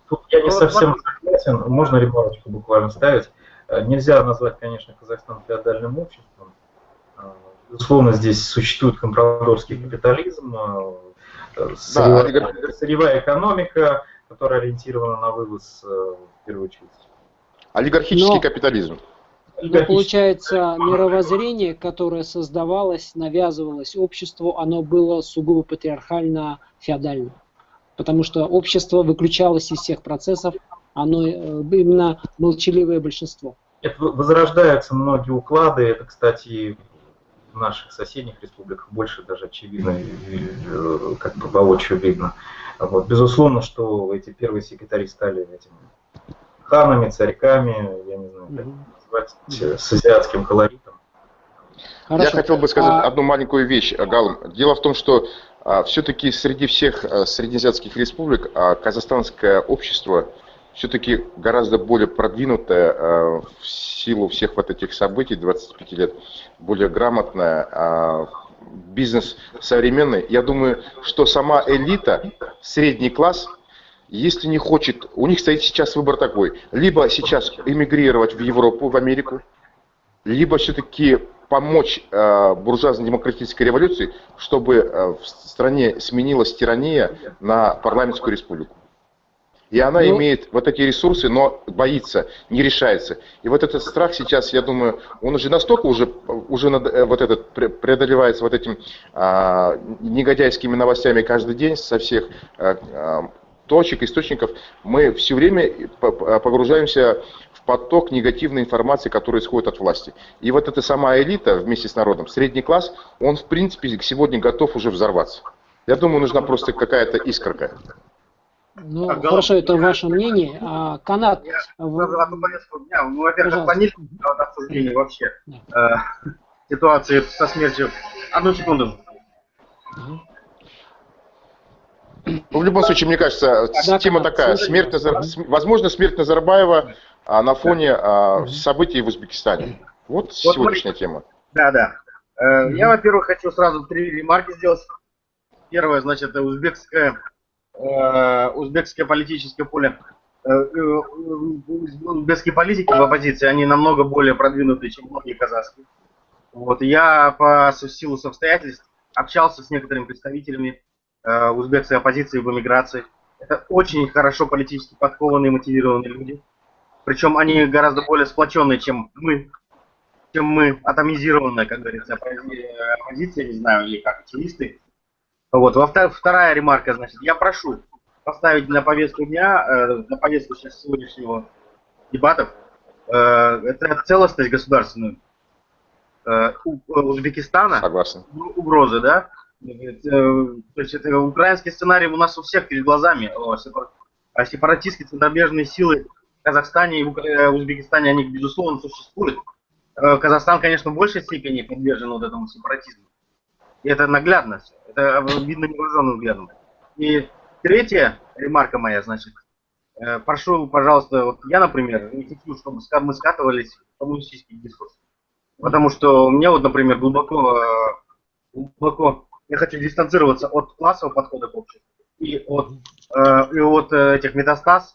Тут я не совсем согласен. Можно ремарочку буквально ставить. Нельзя назвать, конечно, Казахстан феодальным обществом. Безусловно, здесь существует компрадорский капитализм, сырьевая экономика, которая ориентирована на вывоз, в первую очередь. Олигархический капитализм. Но получается, мировоззрение, которое создавалось, навязывалось обществу, оно было сугубо патриархально-феодальным. Потому что общество выключалось из всех процессов, оно именно молчаливое большинство. Это возрождаются многие уклады, это, кстати, в наших соседних республиках больше даже очевидно, как бы воочию видно. Вот. Безусловно, что эти первые секретари стали этими ханами, царьками, я не знаю, как назвать, с азиатским колоритом. Хорошо. Я хотел бы сказать одну маленькую вещь, Галам. Дело в том, что все-таки среди всех среднеазиатских республик казахстанское общество все-таки гораздо более продвинутое в силу всех вот этих событий, 25 лет, более грамотное, бизнес современный. Я думаю, что сама элита, средний класс, если не хочет, у них стоит сейчас выбор такой, либо сейчас эмигрировать в Европу, в Америку, либо все-таки помочь буржуазно-демократической революции, чтобы в стране сменилась тирания на парламентскую республику. И она имеет вот эти ресурсы, но боится, не решается. И вот этот страх сейчас, я думаю, он уже настолько вот этот преодолевается вот этим негодяйскими новостями каждый день со всех точек, источников. Мы все время погружаемся в поток негативной информации, которая исходит от власти. И вот эта сама элита вместе с народом, средний класс, он в принципе сегодня готов уже взорваться. Я думаю, нужна просто какая-то искорка. Ну, хорошо, это ваше мнение. Канат. Во-первых, отклонили от обсуждения вообще ситуации со смертью. Одну секунду. В любом случае, мне кажется, тема такая. Возможно, смерть Назарбаева на фоне событий в Узбекистане. Вот сегодняшняя тема. Да. Я, во-первых, хочу сразу 3 ремарки сделать. Первое, значит, узбекское политическое поле. Узбекские политики в оппозиции, они намного более продвинутые, чем многие казахские. Вот, я по силу обстоятельств общался с некоторыми представителями узбекской оппозиции в эмиграции. Это очень хорошо политически подкованные, мотивированные люди. Причем они гораздо более сплоченные, чем мы, атомизированная, как говорится, оппозиция, не знаю, или как активисты. Вот. Вторая ремарка, значит, я прошу поставить на повестку дня, на повестку сейчас сегодняшнего дебатов, это целостность государственную Узбекистана. Согласен. Угрозы, да? То есть это украинский сценарий у нас у всех перед глазами. Сепаратистские центробежные силы в Казахстане и в Узбекистане, они, безусловно, существуют. Казахстан, конечно, в большей степени подвержен вот этому сепаратизму. И это наглядно, это видно невооруженным взглядом. И третья ремарка моя, значит, прошу, пожалуйста, вот я, например, не хочу, чтобы мы скатывались в коммунистический дискурс. Потому что мне вот, например, глубоко я хочу дистанцироваться от классового подхода к обществу и от этих метастаз,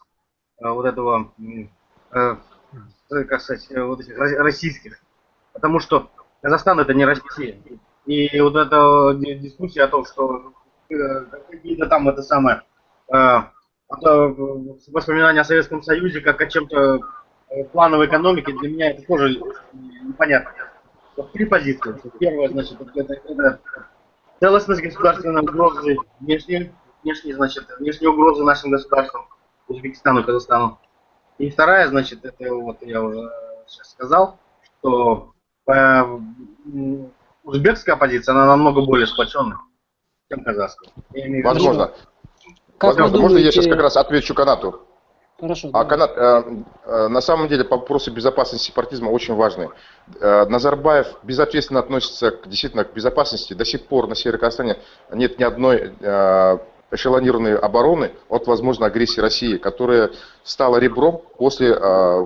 вот этого, как сказать, вот этих российских. Потому что Казахстан это не Россия. И вот эта дискуссия о том, что какие-то там это самое, воспоминания о Советском Союзе как о чем-то плановой экономике, для меня это тоже непонятно. Вот 3 позиции. Первая, значит, это целостность государственной угрозы, внешние угрозы нашим государствам, Узбекистану и Казахстану. И вторая, значит, это вот я уже сейчас сказал, что узбекская оппозиция, она намного более сплоченная, чем казахская. Возможно. Можно я сейчас как раз отвечу Канату? Хорошо. Канат, на самом деле вопросы безопасности сепаратизма очень важны. Назарбаев безответственно относится действительно к безопасности. До сих пор на Северном Казахстане нет ни одной эшелонированной обороны от возможной агрессии России, которая стала ребром после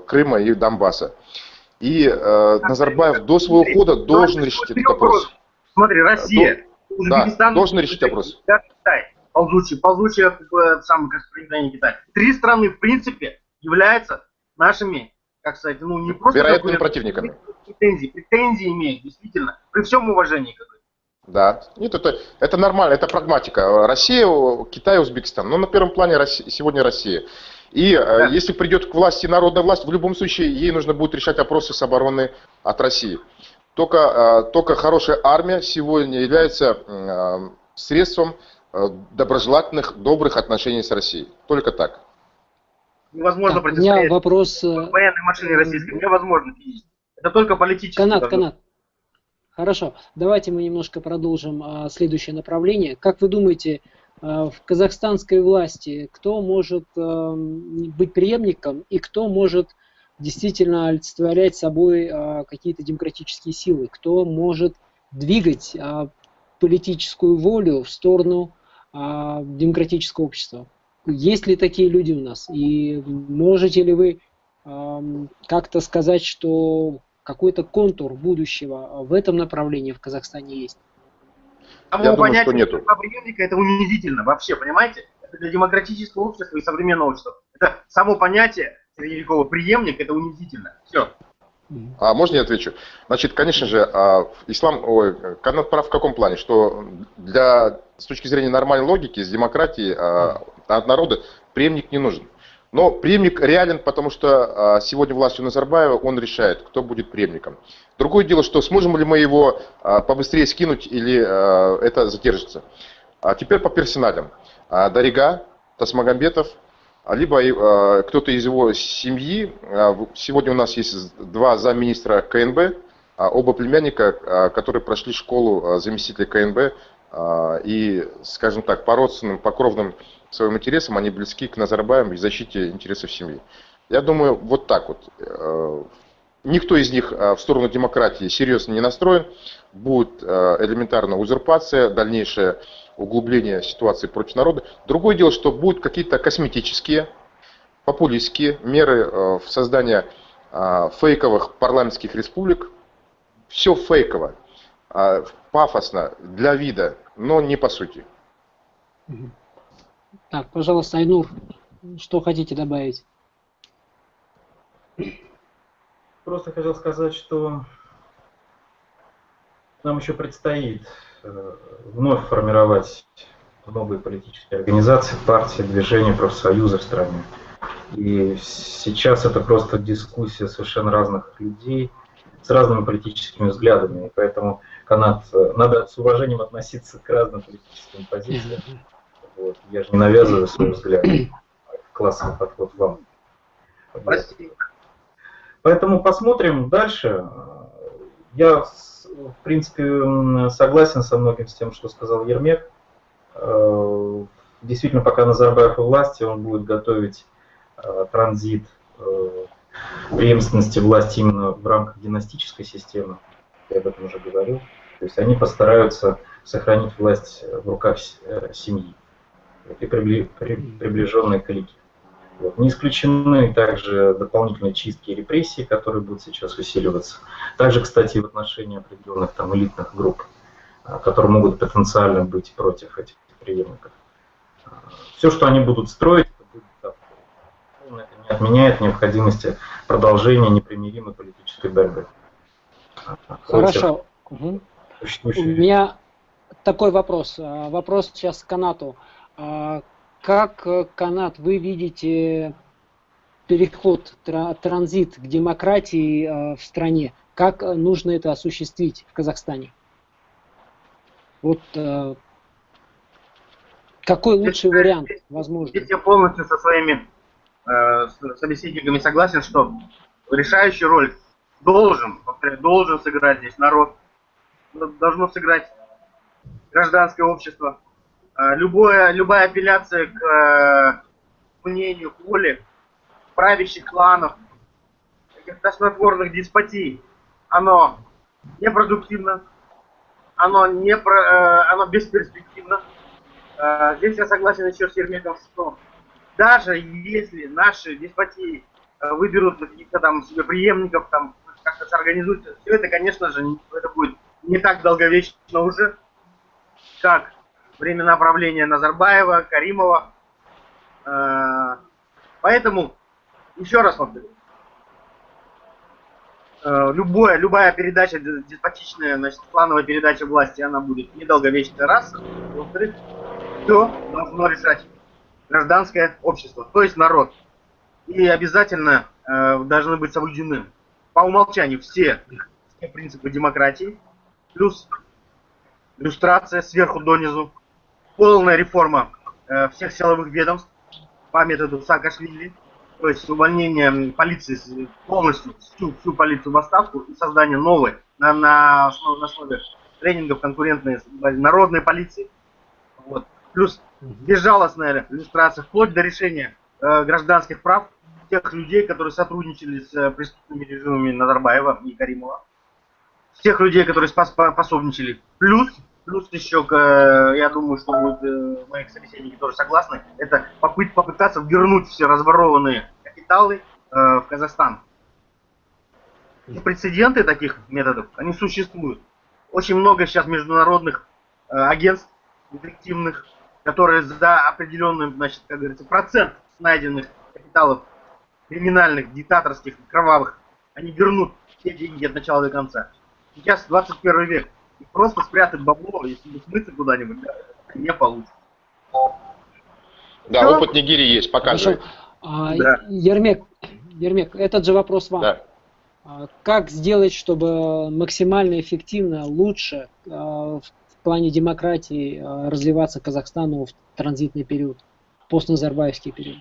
Крыма и Донбасса. И Назарбаев до своего ухода должен решить этот вопрос. Смотри, Россия, Узбекистан, должен решить вопрос. Китай, ползучая самый, как предание Китая. 3 страны, в принципе, являются нашими, как сказать, ну не просто вероятными противниками. Претензии имеют, действительно, при всем уважении. Да, нет, это нормально, это прагматика. Россия, Китай, Узбекистан. Но на первом плане сегодня Россия. И если придет к власти народная власть, в любом случае ей нужно будет решать вопросы с обороной от России. Только хорошая армия сегодня является средством доброжелательных, добрых отношений с Россией. Только так. невозможно Так, у меня противостоять вопрос. военной машине российской. Невозможно физически. Это только политически. Канат. Хорошо, давайте мы немножко продолжим следующее направление. Как вы думаете, в казахстанской власти кто может быть преемником и кто может действительно олицетворять собой какие-то демократические силы? Кто может двигать политическую волю в сторону демократического общества? Есть ли такие люди у нас? И можете ли вы как-то сказать, что какой-то контур будущего в этом направлении в Казахстане есть? Я думаю, что нету. Преемника это унизительно вообще, понимаете? Это для демократического общества и современного общества. Это само понятие средневекового преемник, это унизительно. Все. А можно я отвечу? Значит, конечно же, Канат прав в каком плане? Что с точки зрения нормальной логики, с демократии от народа преемник не нужен. Но преемник реален, потому что сегодня властью Назарбаева он решает, кто будет преемником. Другое дело, что сможем ли мы его побыстрее скинуть или это задержится. А теперь по персоналям. Дарига, Тасмагамбетов, либо кто-то из его семьи. Сегодня у нас есть 2 замминистра КНБ, оба племянника, которые прошли школу заместителя КНБ. И, скажем так, по родственным, по кровным своим интересам они близки к Назарбаеву и защите интересов семьи. Я думаю, вот так вот. Никто из них в сторону демократии серьезно не настроен. Будет элементарная узурпация, дальнейшее углубление ситуации против народа. Другое дело, что будут какие-то косметические, популистские меры в создании фейковых парламентских республик. Все фейково, пафосно, для вида, но не по сути. Так, пожалуйста, Айнур, что хотите добавить? Просто хотел сказать, что нам еще предстоит вновь формировать новые политические организации, партии, движения, профсоюзы в стране. И сейчас это просто дискуссия совершенно разных людей с разными политическими взглядами. И поэтому, Канат, надо с уважением относиться к разным политическим позициям. Вот. Я же не навязываю свой взгляд. Классный подход вам. Прости. Поэтому посмотрим дальше. Я, в принципе, согласен со многим с тем, что сказал Ермек. Действительно, пока Назарбаев у власти, он будет готовить транзит преемственности власти именно в рамках династической системы. Я об этом уже говорил. То есть они постараются сохранить власть в руках семьи и приближенной к элите. Вот. Не исключены также дополнительные чистки и репрессии, которые будут сейчас усиливаться. Также, кстати, в отношении определенных там элитных групп, которые могут потенциально быть против этих преемников. Все, что они будут строить, это будет так. Это не отменяет необходимости продолжения непримиримой политической борьбы. Хорошо. Угу. У меня такой вопрос. Вопрос сейчас к Канату. Как, Канат, вы видите переход, транзит к демократии в стране? Как нужно это осуществить в Казахстане? Вот какой лучший вариант возможен? Здесь я полностью со своими собеседниками согласен, что решающую роль должен сыграть здесь народ, должно сыграть гражданское общество. Любая апелляция к мнению, к воле правящих кланов, таких тошнотворных деспотий, оно непродуктивно, оно бесперспективно. Здесь я согласен еще с Ермеком, что даже если наши деспотии выберут каких-то там себе преемников, там как-то соорганизуются, все это, конечно же, это будет не так долговечно уже, как времена правления Назарбаева, Каримова. Поэтому, еще раз повторю, любая передача деспотичная, значит, плановая передача власти, она будет недолговечной, раз. Во-вторых, все должно решать гражданское общество, то есть народ. И обязательно должны быть соблюдены по умолчанию все принципы демократии, плюс люстрация сверху донизу, полная реформа всех силовых ведомств по методу Саакашвили, то есть увольнение полиции полностью, всю полицию в отставку и создание новой на основе тренингов конкурентной народной полиции. Вот. Плюс безжалостная иллюстрация, вплоть до решения гражданских прав тех людей, которые сотрудничали с преступными режимами Назарбаева и Каримова. Всех людей, которые способничали. Плюс еще, я думаю, что мои собеседники тоже согласны, это попытаться вернуть все разворованные капиталы в Казахстан. И прецеденты таких методов, они существуют. Очень много сейчас международных агентств детективных, которые за определенный, значит, как говорится, процент найденных капиталов криминальных, диктаторских, кровавых, они вернут все деньги от начала до конца. Сейчас 21 век. И просто спрятать бабло, если не смыться куда-нибудь, не получится. Да, опыт Нигерии есть, показывает. Да. Ермек, этот же вопрос вам. Да. Как сделать, чтобы максимально эффективно, лучше в плане демократии развиваться Казахстану в транзитный период, постназарбаевский период?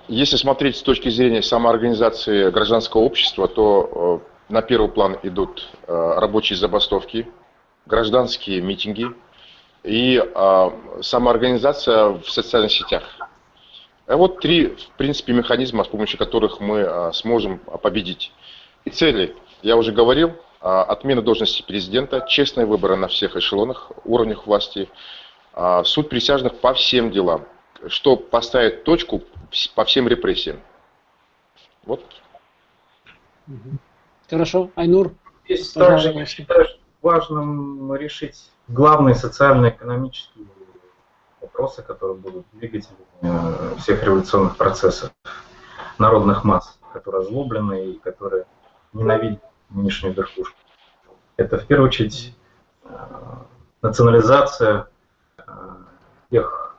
Если смотреть с точки зрения самоорганизации гражданского общества, то на первый план идут рабочие забастовки, гражданские митинги и самоорганизация в социальных сетях. Вот три, в принципе, механизма, с помощью которых мы сможем победить. И цели, я уже говорил, отмена должности президента, честные выборы на всех эшелонах, уровнях власти, суд присяжных по всем делам, что поставит точку по всем репрессиям. Вот. Хорошо. Айнур? Здесь также, я считаю, важным решить главные социально-экономические вопросы, которые будут двигателями всех революционных процессов народных масс, которые озлоблены и которые ненавидят нынешнюю верхушку. Это в первую очередь национализация тех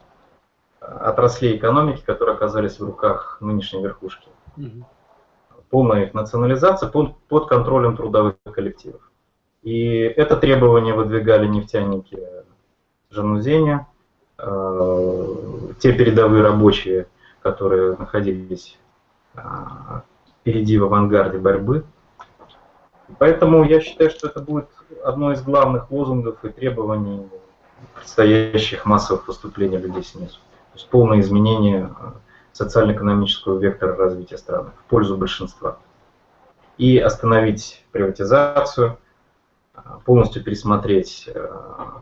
отраслей экономики, которые оказались в руках нынешней верхушки. Полная их национализация под контролем трудовых коллективов. И это требование выдвигали нефтяники Жанузеня, те передовые рабочие, которые находились впереди в авангарде борьбы. Поэтому я считаю, что это будет одно из главных лозунгов и требований предстоящих массовых выступлений людей снизу. То есть полное изменение социально-экономического вектора развития страны в пользу большинства. И остановить приватизацию, полностью пересмотреть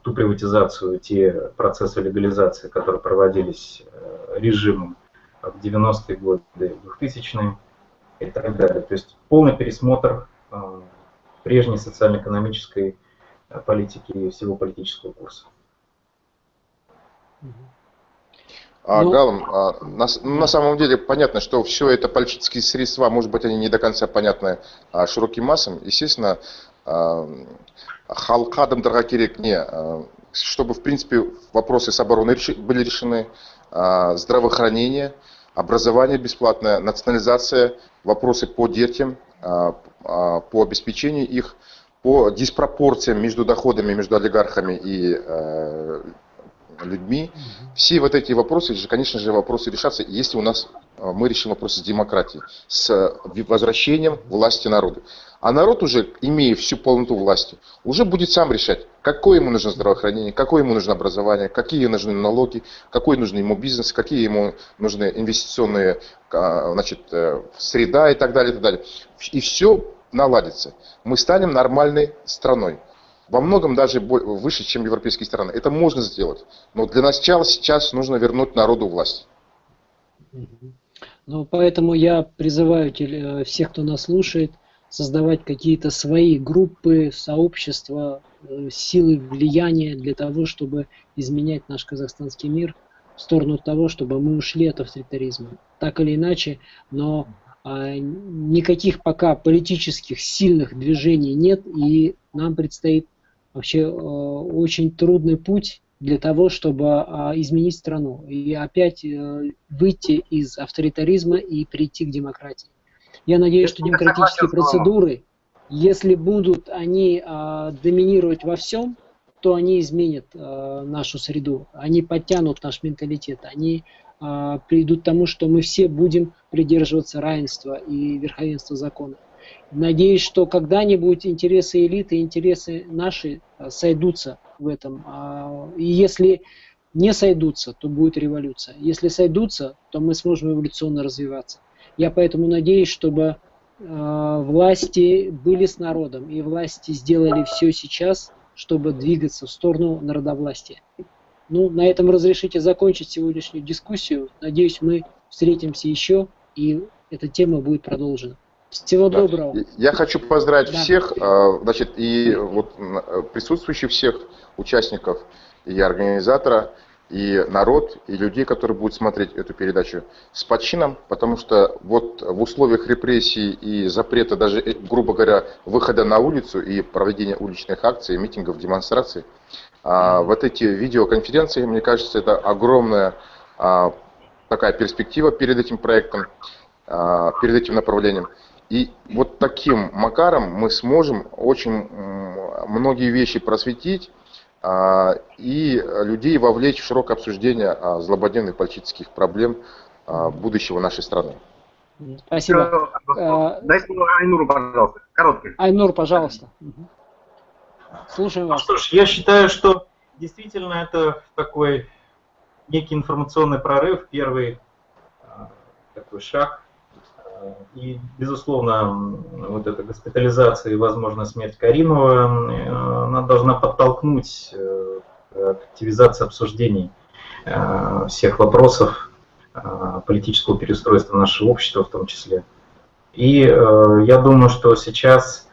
ту приватизацию, те процессы легализации, которые проводились режимом в 90-е годы, 2000-е и так далее. То есть полный пересмотр прежней социально-экономической политики и всего политического курса. Галам, на самом деле понятно, что все это политические средства, может быть, они не до конца понятны широким массам. Естественно, халка адамдарға керек не, чтобы, в принципе, вопросы с обороной были решены, здравоохранение, образование бесплатное, национализация, вопросы по детям, по обеспечению их, по диспропорциям между доходами, между олигархами и людьми. Все вот эти вопросы, конечно же, вопросы решатся, если мы решим вопросы с демократией, с возвращением власти народу. А народ уже, имея всю полноту власти, уже будет сам решать, какое ему нужно здравоохранение, какое ему нужно образование, какие нужны налоги, какой нужен ему бизнес, какие ему нужны инвестиционные, значит, среда и так далее, и так далее. И все наладится. Мы станем нормальной страной. Во многом даже выше, чем европейские страны. Это можно сделать. Но для начала сейчас нужно вернуть народу власть. Ну, поэтому я призываю всех, кто нас слушает, создавать какие-то свои группы, сообщества, силы влияния для того, чтобы изменять наш казахстанский мир в сторону того, чтобы мы ушли от авторитаризма. Так или иначе, но никаких пока политических сильных движений нет, и нам предстоит вообще очень трудный путь для того, чтобы изменить страну и опять выйти из авторитаризма и прийти к демократии. Я надеюсь, что демократические процедуры, если будут они доминировать во всем, то они изменят нашу среду, они подтянут наш менталитет, они приведут к тому, что мы все будем придерживаться равенства и верховенства закона. Надеюсь, что когда-нибудь интересы элиты и интересы наши сойдутся в этом. И если не сойдутся, то будет революция. Если сойдутся, то мы сможем эволюционно развиваться. Я поэтому надеюсь, чтобы власти были с народом, и власти сделали все сейчас, чтобы двигаться в сторону народовластия. Ну, на этом разрешите закончить сегодняшнюю дискуссию. Надеюсь, мы встретимся еще, и эта тема будет продолжена. Всего доброго. Я хочу поздравить Да. всех, значит, и вот присутствующих всех участников, и организатора, и народ, и людей, которые будут смотреть эту передачу с почином, потому что вот в условиях репрессий и запрета, даже, грубо говоря, выхода на улицу и проведения уличных акций, митингов, демонстраций, вот эти видеоконференции, мне кажется, это огромная такая перспектива перед этим проектом, перед этим направлением. И вот таким макаром мы сможем очень многие вещи просветить и людей вовлечь в широкое обсуждение злободневных политических проблем будущего нашей страны. Спасибо. Дай слово Айнуру, пожалуйста. Короткое. Айнур, пожалуйста. Слушаем Ну вас. что ж, я считаю, что действительно это такой некий информационный прорыв, первый такой шаг. И, безусловно, вот эта госпитализация и, возможно, смерть Каримова, она должна подтолкнуть к активизации обсуждений всех вопросов политического переустройства нашего общества в том числе. И я думаю, что сейчас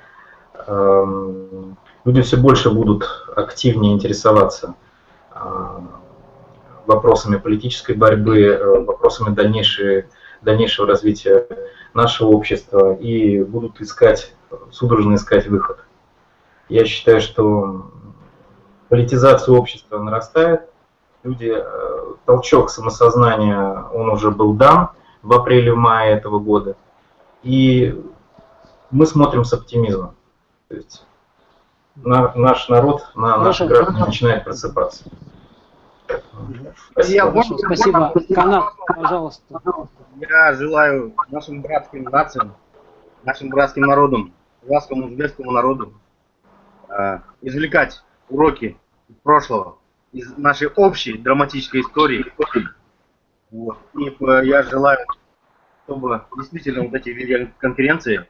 люди все больше будут активнее интересоваться вопросами политической борьбы, вопросами дальнейшего развития нашего общества и будут судорожно искать выход. Я считаю, что политизация общества нарастает. Толчок самосознания, он уже был дан в апреле-мае этого года. И мы смотрим с оптимизмом. То есть наш народ, наши граждане начинают просыпаться. Спасибо. Спасибо. Канат, пожалуйста. Я желаю нашим братским нациям, нашим братским народам, казахскому, узбекскому народу извлекать уроки из прошлого, из нашей общей драматической истории. Вот. И я желаю, чтобы действительно вот эти видеоконференции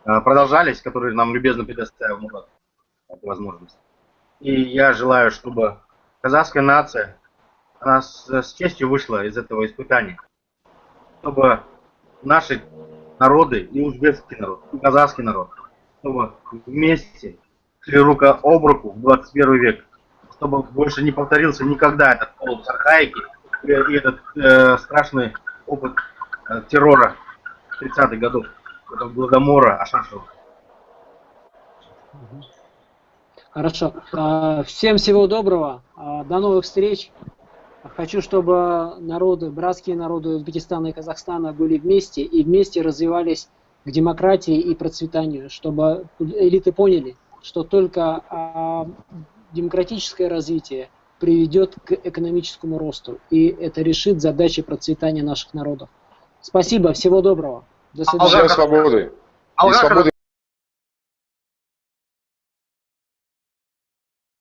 продолжались, которые нам любезно предоставил Мурат, эту возможность. И я желаю, чтобы казахская нация, она с честью вышла из этого испытания. Чтобы наши народы, и узбекский народ, и казахский народ, чтобы вместе шли рука об руку в 21 век, чтобы больше не повторился никогда этот коллапс архаики и этот страшный опыт террора 30-х годов, этого Голодомора, Ашашева. Хорошо. Всем всего доброго. До новых встреч. Хочу, чтобы народы, братские народы Узбекистана и Казахстана были вместе и вместе развивались к демократии и процветанию, чтобы элиты поняли, что только демократическое развитие приведет к экономическому росту, и это решит задачи процветания наших народов. Спасибо, всего доброго. До свидания. Всем свободы. И свободы